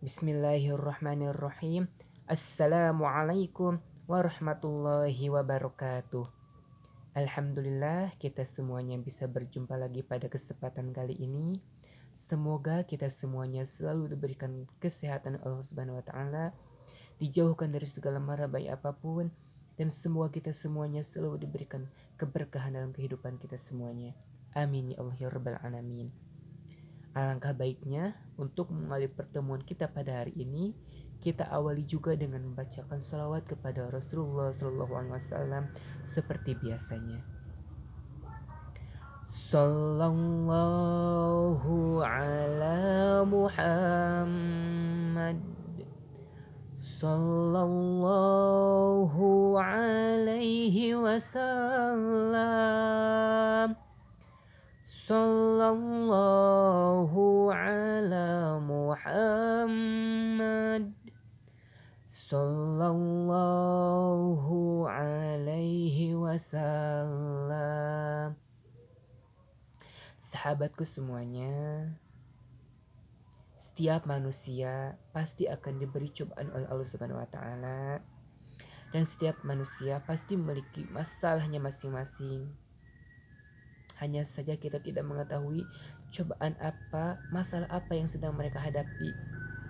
Bismillahirrahmanirrahim. Assalamualaikum warahmatullahi wabarakatuh. Alhamdulillah kita semuanya bisa berjumpa lagi pada kesempatan kali ini. Semoga kita semuanya selalu diberikan kesehatan Allah Subhanahu wa taala, dijauhkan dari segala mara baik apapun, dan semoga kita semuanya selalu diberikan keberkahan dalam kehidupan kita semuanya. Amin ya Allah ya rabbal alamin. Alangkah baiknya untuk mengawali pertemuan kita pada hari ini, kita awali juga dengan membacakan sholawat kepada Rasulullah SAW seperti biasanya. Sallallahu ala Muhammad, sallallahu alaihi wasallam, sallallahu ala Muhammad, sallallahu alaihi wasallam. Sahabatku semuanya, setiap manusia pasti akan diberi cobaan oleh Allah Subhanahu wa taala, dan setiap manusia pasti memiliki masalahnya masing-masing. Hanya saja kita tidak mengetahui cobaan apa, masalah apa yang sedang mereka hadapi.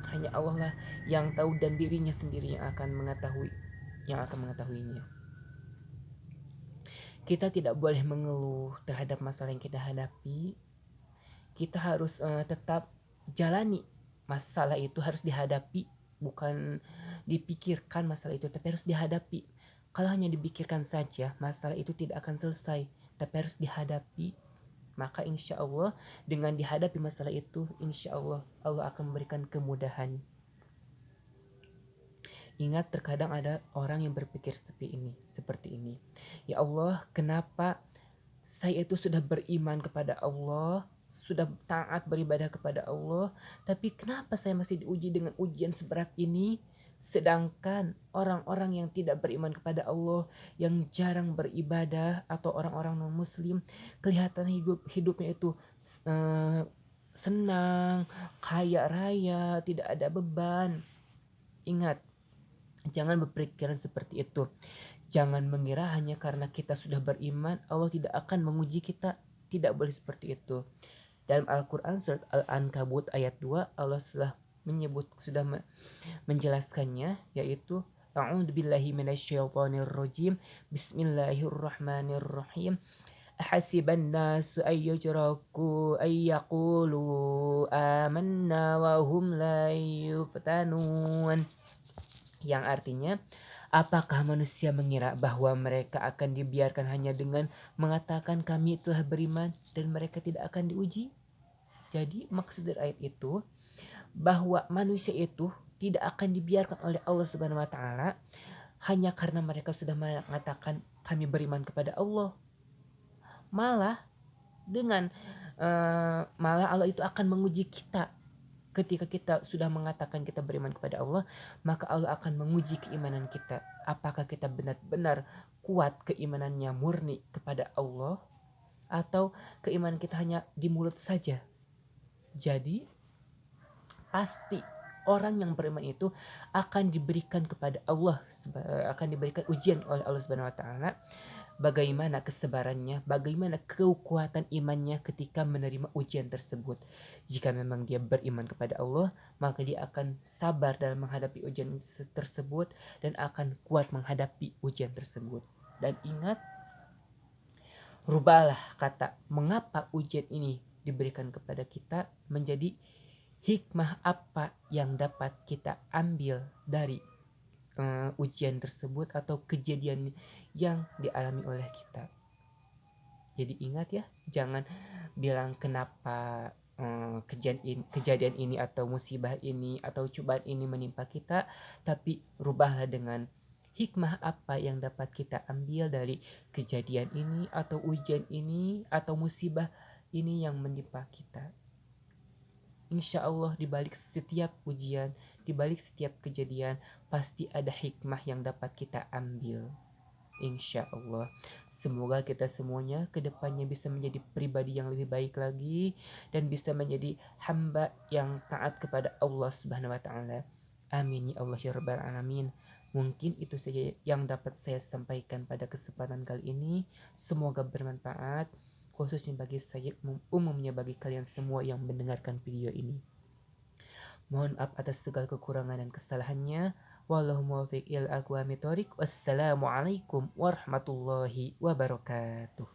Hanya Allah lah yang tahu, dan dirinya sendiri yang akan mengetahuinya. Kita tidak boleh mengeluh terhadap masalah yang kita hadapi. Kita harus tetap jalani masalah itu, harus dihadapi, bukan dipikirkan masalah itu, tapi harus dihadapi. Kalau hanya dipikirkan saja, masalah itu tidak akan selesai, tapi harus dihadapi. Maka insya Allah dengan dihadapi masalah itu, insya Allah Allah akan memberikan kemudahan. Ingat, terkadang ada orang yang berpikir seperti ini. Ya Allah, kenapa saya itu sudah beriman kepada Allah, sudah taat beribadah kepada Allah, tapi kenapa saya masih diuji dengan ujian seberat ini? Sedangkan orang-orang yang tidak beriman kepada Allah, yang jarang beribadah, atau orang-orang non-muslim, kelihatan hidupnya itu senang, kaya raya, tidak ada beban. Ingat, jangan berpikiran seperti itu. Jangan mengira hanya karena kita sudah beriman, Allah tidak akan menguji kita. Tidak boleh seperti itu. Dalam Al-Quran surat Al-Ankabut ayat 2, Allah sudah menjelaskannya, yaitu A'udzubillahi minasyaitonirrajim. Bismillahirrahmanirrahim. Ahasiban nasu ayyujraku ayyaqulu amanna wa hum la yuftanun. Yang artinya, apakah manusia mengira bahwa mereka akan dibiarkan hanya dengan mengatakan kami telah beriman dan mereka tidak akan diuji? Jadi maksud dari ayat itu bahwa manusia itu tidak akan dibiarkan oleh Allah Subhanahu wa taala hanya karena mereka sudah mengatakan kami beriman kepada Allah. Malah malah Allah itu akan menguji kita. Ketika kita sudah mengatakan kita beriman kepada Allah, maka Allah akan menguji keimanan kita. Apakah kita benar-benar kuat keimanannya, murni kepada Allah, atau keimanan kita hanya di mulut saja. Jadi pasti orang yang beriman itu akan diberikan kepada Allah, akan diberikan ujian oleh Allah Subhanahu wa taala. Bagaimana kesabarannya, bagaimana kekuatan imannya ketika menerima ujian tersebut. Jika memang dia beriman kepada Allah, maka dia akan sabar dalam menghadapi ujian tersebut dan akan kuat menghadapi ujian tersebut. Dan ingat, rubahlah kata mengapa ujian ini diberikan kepada kita menjadi hikmah apa yang dapat kita ambil dari ujian tersebut atau kejadian yang dialami oleh kita. Jadi ingat ya, jangan bilang kenapa kejadian ini atau musibah ini atau cobaan ini menimpa kita, tapi rubahlah dengan hikmah apa yang dapat kita ambil dari kejadian ini atau ujian ini atau musibah ini yang menimpa kita. Insya Allah di balik setiap ujian, di balik setiap kejadian, pasti ada hikmah yang dapat kita ambil. insya Allah. Semoga kita semuanya kedepannya bisa menjadi pribadi yang lebih baik lagi dan bisa menjadi hamba yang taat kepada Allah Subhanahu wa taala. Amin ya Allah ya rabbal alamin. Mungkin itu saja yang dapat saya sampaikan pada kesempatan kali ini. Semoga bermanfaat khususnya bagi saya, umumnya bagi kalian semua yang mendengarkan video ini. Mohon maaf atas segala kekurangan dan kesalahannya. Wallahu muwaffiq ila aqwamit thoriq. Wassalamualaikum warahmatullahi wabarakatuh.